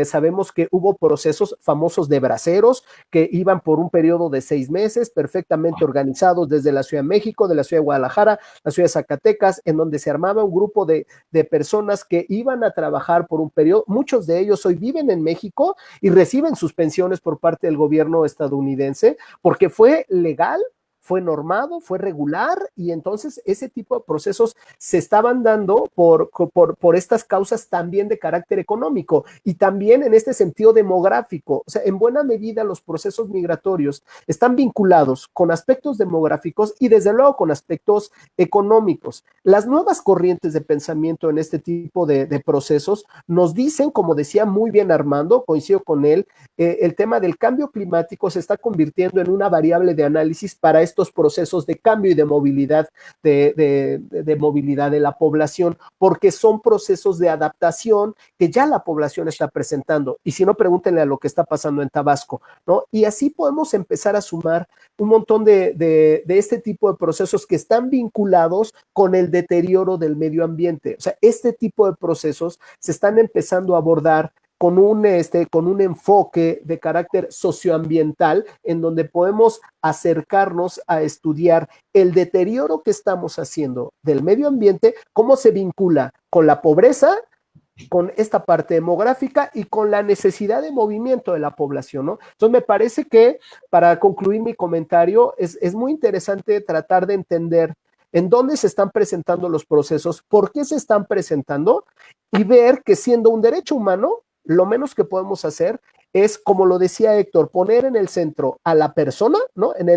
sabemos que hubo procesos famosos de braceros que iban por un periodo de 6 meses, perfectamente organizados desde la Ciudad de México, de la Ciudad de Guadalajara, la Ciudad de Zacatecas, en donde se armaba un grupo de personas que iban a trabajar por un periodo. Muchos de ellos hoy viven en México y reciben sus pensiones por parte del gobierno estadounidense, porque fue legal, fue normado, fue regular, y entonces ese tipo de procesos se estaban dando por estas causas también de carácter económico y también en este sentido demográfico. O sea, en buena medida los procesos migratorios están vinculados con aspectos demográficos y desde luego con aspectos económicos. Las nuevas corrientes de pensamiento en este tipo de procesos nos dicen, como decía muy bien Armando, coincido con él, el tema del cambio climático se está convirtiendo en una variable de análisis para estos procesos de cambio y de movilidad de movilidad de la población, porque son procesos de adaptación que ya la población está presentando. Y si no, pregúntenle a lo que está pasando en Tabasco, ¿no? Y así podemos empezar a sumar un montón de este tipo de procesos que están vinculados con el deterioro del medio ambiente. O sea, este tipo de procesos se están empezando a abordar con un enfoque de carácter socioambiental en donde podemos acercarnos a estudiar el deterioro que estamos haciendo del medio ambiente, cómo se vincula con la pobreza, con esta parte demográfica y con la necesidad de movimiento de la población, ¿no? Entonces me parece que, para concluir mi comentario, es muy interesante tratar de entender en dónde se están presentando los procesos, por qué se están presentando y ver que, siendo un derecho humano, lo menos que podemos hacer es, como lo decía Héctor, poner en el centro a la persona, ¿no? En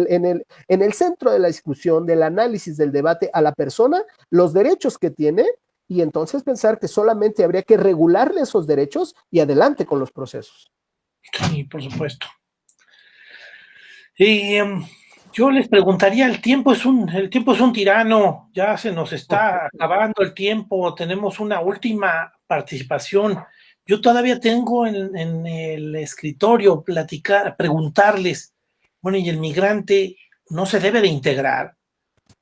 el centro de la discusión, del análisis, del debate, a la persona, los derechos que tiene, y entonces pensar que solamente habría que regularle esos derechos y adelante con los procesos. Sí, por supuesto. Y yo les preguntaría, el tiempo es un tirano, ya se nos está acabando el tiempo, tenemos una última participación. Yo todavía tengo en el escritorio preguntarles, bueno, ¿y el migrante no se debe de integrar?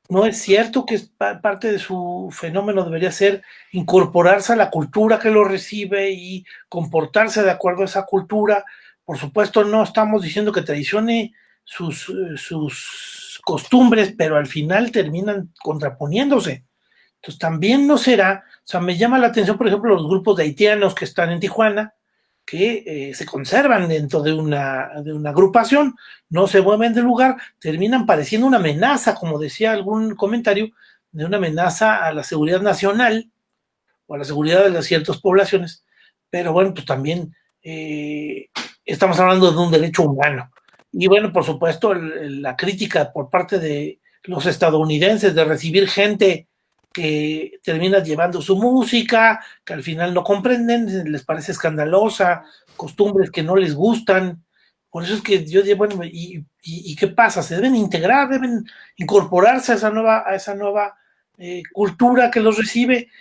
¿No es cierto que parte de su fenómeno debería ser incorporarse a la cultura que lo recibe y comportarse de acuerdo a esa cultura? Por supuesto, no estamos diciendo que traicione sus costumbres, pero al final terminan contraponiéndose. Entonces también no será, o sea, me llama la atención, por ejemplo, los grupos de haitianos que están en Tijuana, que se conservan dentro de una agrupación, no se mueven del lugar, terminan pareciendo una amenaza, como decía algún comentario, de una amenaza a la seguridad nacional o a la seguridad de ciertas poblaciones, pero bueno, pues también estamos hablando de un derecho humano. Y bueno, por supuesto, la crítica por parte de los estadounidenses de recibir gente que termina llevando su música, que al final no comprenden, les parece escandalosa, costumbres que no les gustan. Por eso es que yo digo, bueno, ¿y qué pasa? ¿Se deben integrar, deben incorporarse a esa nueva cultura que los recibe?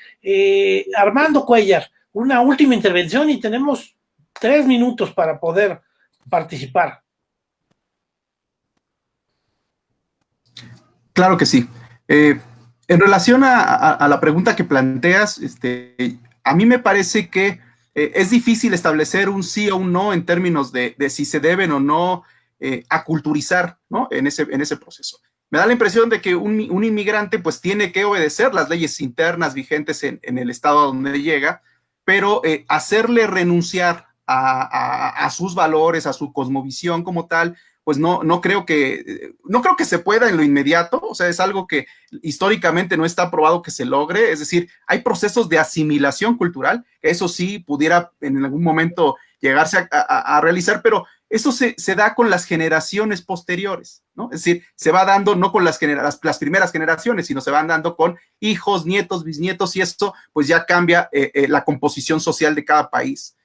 Armando Cuellar, una última intervención y tenemos 3 minutos para poder participar. Claro que sí. En relación a la pregunta que planteas, a mí me parece que es difícil establecer un sí o un no en términos de si se deben o no aculturizar, ¿no? en ese proceso. Me da la impresión de que un inmigrante pues tiene que obedecer las leyes internas vigentes en el estado a donde llega, pero hacerle renunciar a sus valores, a su cosmovisión como tal, pues no creo que se pueda en lo inmediato. O sea, es algo que históricamente no está probado que se logre. Es decir, hay procesos de asimilación cultural, que eso sí pudiera en algún momento llegarse a realizar, pero eso se da con las generaciones posteriores, ¿no? Es decir, se va dando no con las primeras generaciones, sino se van dando con hijos, nietos, bisnietos, y eso pues ya cambia la composición social de cada país.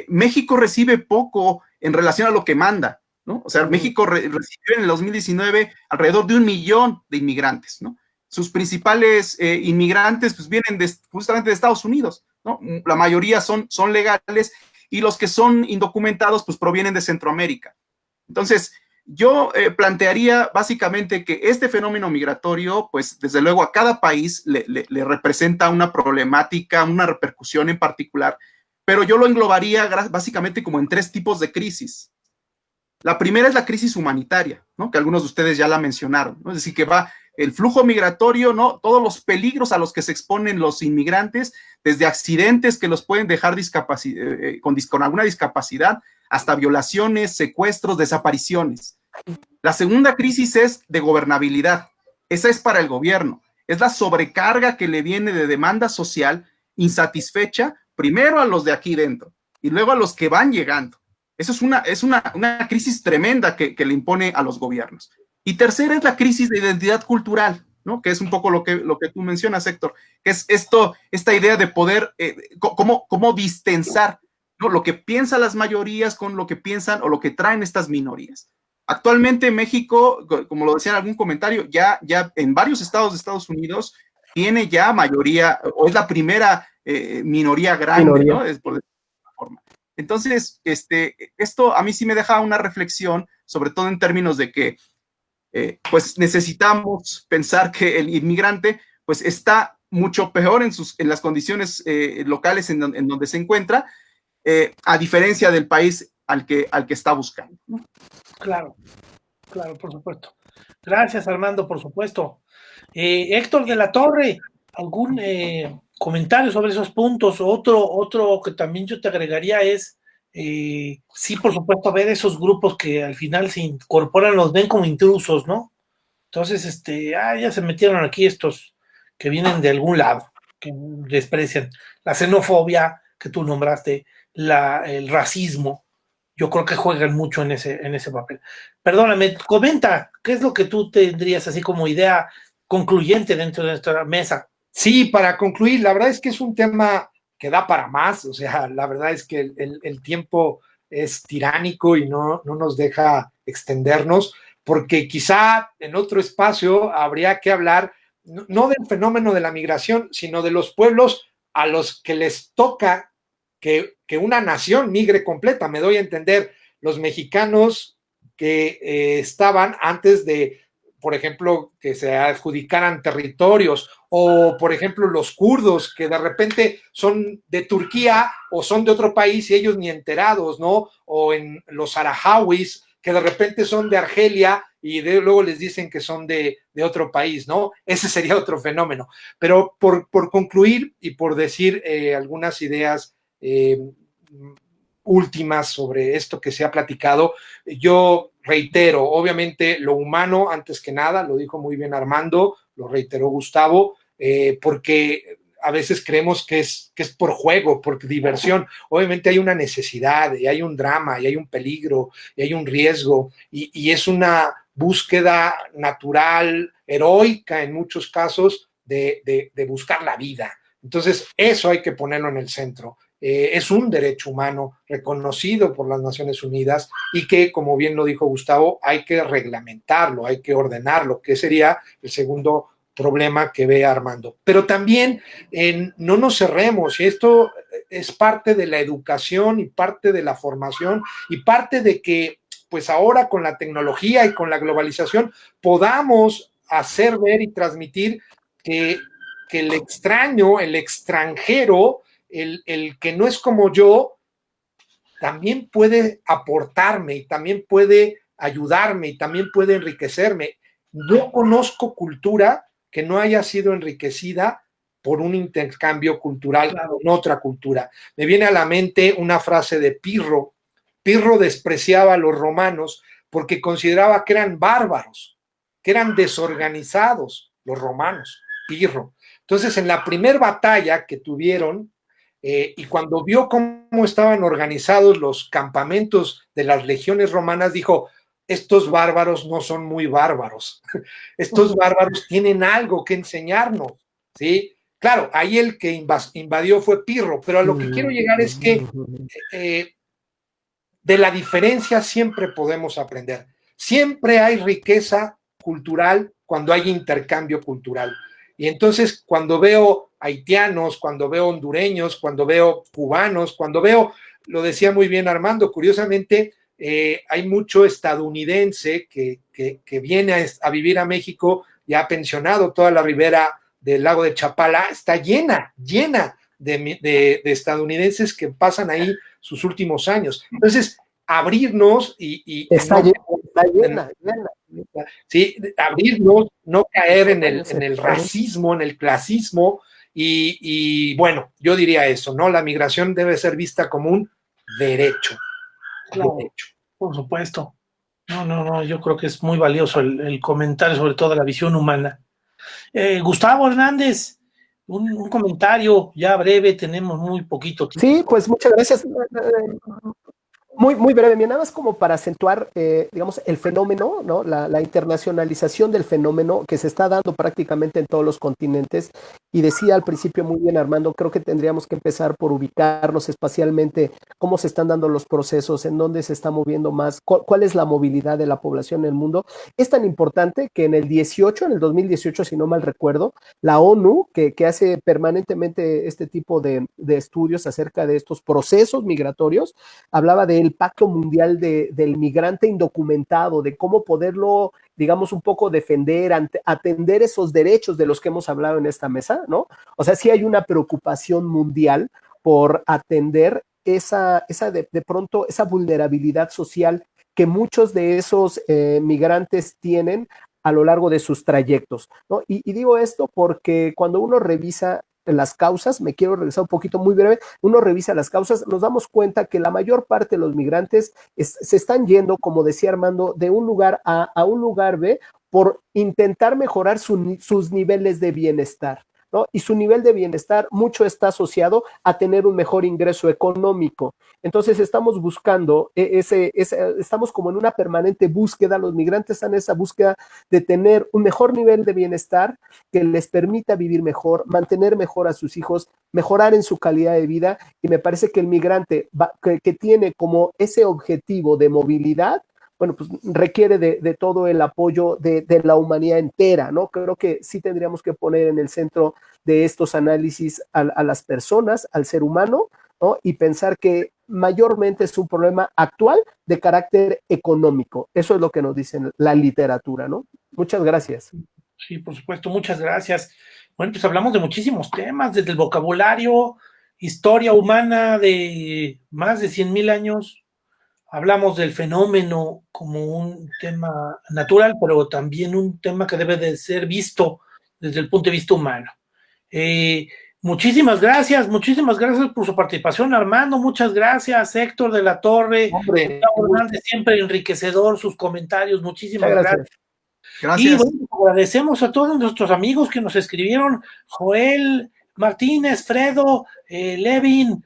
México recibe poco en relación a lo que manda, ¿no? O sea, México recibió en el 2019 alrededor de 1 millón de inmigrantes, ¿no? Sus principales inmigrantes pues vienen justamente de Estados Unidos, ¿no? La mayoría son legales, y los que son indocumentados pues provienen de Centroamérica. Entonces, yo plantearía básicamente que este fenómeno migratorio, pues desde luego a cada país le representa una problemática, una repercusión en particular, pero yo lo englobaría básicamente como en 3 tipos de crisis. La primera es la crisis humanitaria, ¿no? Que algunos de ustedes ya la mencionaron, ¿no? Es decir, que va el flujo migratorio, ¿no? Todos los peligros a los que se exponen los inmigrantes, desde accidentes que los pueden dejar con alguna discapacidad, hasta violaciones, secuestros, desapariciones. La segunda crisis es de gobernabilidad. Esa es para el gobierno. Es la sobrecarga que le viene de demanda social insatisfecha, primero a los de aquí dentro y luego a los que van llegando. Eso es una crisis tremenda que le impone a los gobiernos. Y tercera es la crisis de identidad cultural, ¿no? Que es un poco lo que tú mencionas, Héctor, que es esta idea de poder, cómo distensar ¿no? Lo que piensan las mayorías con lo que piensan o lo que traen estas minorías. Actualmente México, como lo decía en algún comentario, ya en varios estados de Estados Unidos tiene ya mayoría, o es la primera minoría grande, ¿no? Es por decirlo de alguna forma. Entonces, esto a mí sí me deja una reflexión, sobre todo en términos de que pues necesitamos pensar que el inmigrante pues está mucho peor en las condiciones locales en donde se encuentra, a diferencia del país al que está buscando, ¿no? Claro, claro, por supuesto. Gracias, Armando, por supuesto. Héctor de la Torre, ¿algún comentario sobre esos puntos? Otro que también yo te agregaría es, sí, por supuesto, ver esos grupos que al final se incorporan, los ven como intrusos, ¿no? Entonces, ya se metieron aquí estos que vienen de algún lado, que desprecian la xenofobia que tú nombraste, el racismo. Yo creo que juegan mucho en ese papel. Perdóname, comenta, ¿qué es lo que tú tendrías así como idea concluyente dentro de nuestra mesa? Sí, para concluir, la verdad es que es un tema que da para más, o sea, la verdad es que el tiempo es tiránico y no nos deja extendernos, porque quizá en otro espacio habría que hablar no del fenómeno de la migración, sino de los pueblos a los que les toca que una nación migre completa. Me doy a entender, los mexicanos que estaban antes de, por ejemplo, que se adjudicaran territorios, o por ejemplo los kurdos que de repente son de Turquía o son de otro país y ellos ni enterados, ¿no? O en los sarahawis que de repente son de Argelia y luego les dicen que son de otro país, ¿no? Ese sería otro fenómeno. Pero por concluir y por decir algunas ideas últimas sobre esto que se ha platicado, yo reitero, obviamente lo humano antes que nada, lo dijo muy bien Armando, lo reiteró Gustavo, porque a veces creemos que es por juego, por diversión. Obviamente hay una necesidad, y hay un drama, y hay un peligro, y hay un riesgo, y es una búsqueda natural, heroica en muchos casos, de buscar la vida. Entonces, eso hay que ponerlo en el centro. Es un derecho humano reconocido por las Naciones Unidas y que, como bien lo dijo Gustavo, hay que reglamentarlo, hay que ordenarlo, que sería el segundo problema que ve Armando. Pero también no nos cerremos, y esto es parte de la educación y parte de la formación y parte de que pues ahora con la tecnología y con la globalización podamos hacer ver y transmitir que el extraño, el extranjero, el que no es como yo, también puede aportarme y también puede ayudarme y también puede enriquecerme. No conozco cultura que no haya sido enriquecida por un intercambio cultural con otra cultura. Me viene a la mente una frase de Pirro. Pirro despreciaba a los romanos porque consideraba que eran bárbaros, que eran desorganizados los romanos, Pirro. Entonces, en la primera batalla que tuvieron, y cuando vio cómo estaban organizados los campamentos de las legiones romanas, dijo, estos bárbaros no son muy bárbaros, estos bárbaros tienen algo que enseñarnos, ¿sí? Claro, ahí el que invadió fue Pirro, pero a lo que quiero llegar es que de la diferencia siempre podemos aprender. Siempre hay riqueza cultural cuando hay intercambio cultural. Y entonces cuando veo haitianos, cuando veo hondureños, cuando veo cubanos, cuando veo, lo decía muy bien Armando, curiosamente hay mucho estadounidense que viene a vivir a México, ya ha pensionado toda la ribera del lago de Chapala, está llena de estadounidenses que pasan ahí sus últimos años. Entonces, abrirnos y está llena. Sí, abrirnos, no caer en el racismo, en el clasismo, y bueno, yo diría eso, ¿no? La migración debe ser vista como un derecho. Claro, por supuesto. No, yo creo que es muy valioso el comentario, sobre todo la visión humana. Gustavo Hernández, un comentario ya breve, tenemos muy poquito tiempo. Sí, pues muchas gracias. Muy breve, nada más como para acentuar, digamos, el fenómeno, ¿no? La internacionalización del fenómeno que se está dando prácticamente en todos los continentes. Y decía al principio muy bien Armando, creo que tendríamos que empezar por ubicarnos espacialmente, cómo se están dando los procesos, en dónde se está moviendo más, cuál es la movilidad de la población en el mundo. Es tan importante que en el 2018, si no mal recuerdo, la ONU, que hace permanentemente este tipo de estudios acerca de estos procesos migratorios, hablaba del Pacto Mundial del Migrante Indocumentado, de cómo poderlo, digamos, un poco defender, atender esos derechos de los que hemos hablado en esta mesa, ¿no? O sea, sí hay una preocupación mundial por atender de pronto, esa vulnerabilidad social que muchos de esos migrantes tienen a lo largo de sus trayectos, ¿no? Y digo esto porque cuando uno revisa las causas, me quiero regresar un poquito muy breve, uno revisa las causas, nos damos cuenta que la mayor parte de los migrantes se están yendo, como decía Armando, de un lugar A a un lugar B por intentar mejorar sus niveles de bienestar, ¿no? Y su nivel de bienestar mucho está asociado a tener un mejor ingreso económico. Entonces estamos buscando, estamos como en una permanente búsqueda, los migrantes están en esa búsqueda de tener un mejor nivel de bienestar que les permita vivir mejor, mantener mejor a sus hijos, mejorar en su calidad de vida, y me parece que el migrante que tiene como ese objetivo de movilidad, bueno, pues requiere de todo el apoyo de la humanidad entera, ¿no? Creo que sí tendríamos que poner en el centro de estos análisis a las personas, al ser humano, ¿no? Y pensar que mayormente es un problema actual de carácter económico. Eso es lo que nos dice la literatura, ¿no? Muchas gracias. Sí, por supuesto, muchas gracias. Bueno, pues hablamos de muchísimos temas, desde el vocabulario, historia humana de más de 100,000 años. Hablamos del fenómeno como un tema natural, pero también un tema que debe de ser visto desde el punto de vista humano. Muchísimas gracias por su participación, Armando, muchas gracias, Héctor de la Torre, siempre enriquecedor sus comentarios, muchísimas gracias. Gracias. Y bueno, agradecemos a todos nuestros amigos que nos escribieron, Joel Martínez, Fredo, Levin,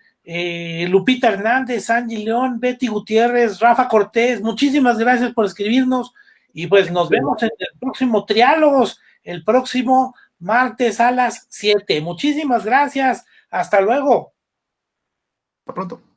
Lupita Hernández, Angie León, Betty Gutiérrez, Rafa Cortés, muchísimas gracias por escribirnos, y pues nos vemos en el próximo Triálogos, el próximo martes a las 7. Muchísimas gracias, hasta luego. Hasta pronto.